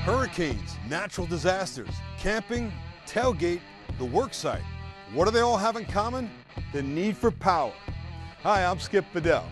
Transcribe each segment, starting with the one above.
Hurricanes, natural disasters, camping, tailgate, the work site. What do they all have in common? The need for power. Hi, I'm Skip BEDELL.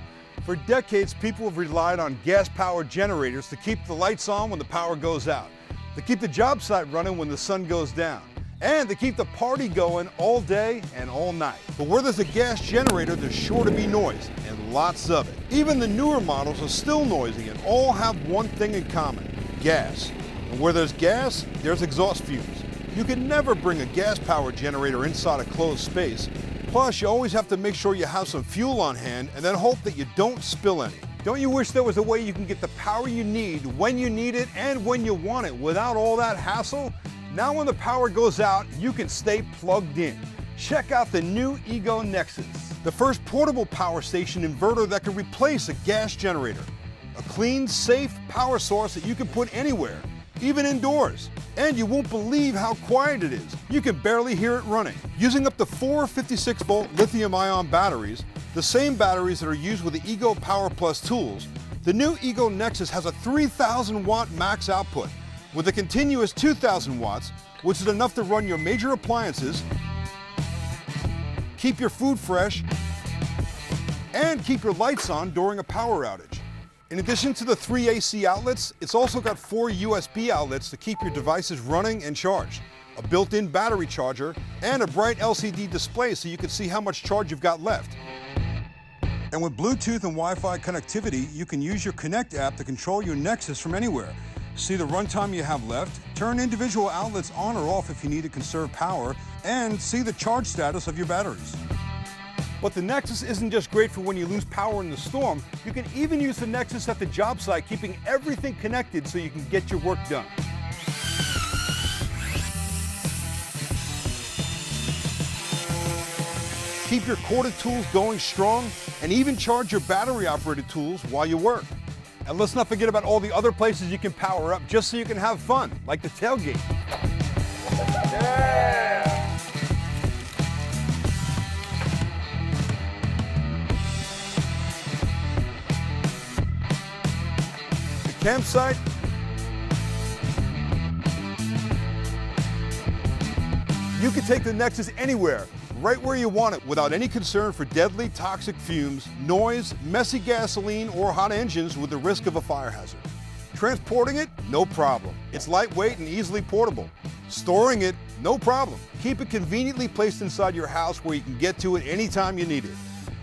For decades, people have relied on gas-powered generators to keep the lights on when the power goes out, to keep the job site running when the sun goes down, and to keep the party going all day and all night. But where there's a gas generator, there's sure to be noise, and lots of it. Even the newer models are still noisy and all have one thing in common: gas. And where there's gas, there's exhaust fumes. You can never bring a gas-powered generator inside a closed space. Plus, you always have to make sure you have some fuel on hand and then hope that you don't spill any. Don't you wish there was a way you can get the power you need when you need it and when you want it without all that hassle? Now when the power goes out, you can stay plugged in. Check out the new Ego Nexus, the first portable power station inverter that can replace a gas generator. A clean, safe power source that you can put anywhere, even indoors. And you won't believe how quiet it is. You can barely hear it running. Using up to 4 56-volt lithium-ion batteries, the same batteries that are used with the Ego Power Plus tools, the new Ego Nexus has a 3,000-watt max output with a continuous 2,000 watts, which is enough to run your major appliances, keep your food fresh, and keep your lights on during a power outage. In addition to the 3 AC outlets, it's also got 4 USB outlets to keep your devices running and charged, a built-in battery charger, and a bright LCD display so you can see how much charge you've got left. And with Bluetooth and Wi-Fi connectivity, you can use your Connect app to control your Nexus from anywhere. See the runtime you have left, turn individual outlets on or off if you need to conserve power, and see the charge status of your batteries. But the Nexus isn't just great for when you lose power in the storm. You can even use the Nexus at the job site, keeping everything connected so you can get your work done. Keep your corded tools going strong, and even charge your battery-operated tools while you work. And let's not forget about all the other places you can power up just so you can have fun, like the tailgate. Yeah! The campsite. You can take the Nexus anywhere, right where you want it, without any concern for deadly toxic fumes, noise, messy gasoline, or hot engines with the risk of a fire hazard. Transporting it, no problem. It's lightweight and easily portable. Storing it, no problem. Keep it conveniently placed inside your house where you can get to it anytime you need it.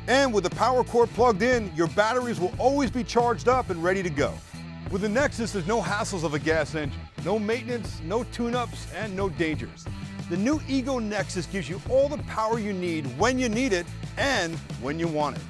And with the power cord plugged in, your batteries will always be charged up and ready to go. With the Nexus, there's no hassles of a gas engine, no maintenance, no tune-ups, and no dangers. The new Ego Nexus gives you all the power you need when you need it and when you want it.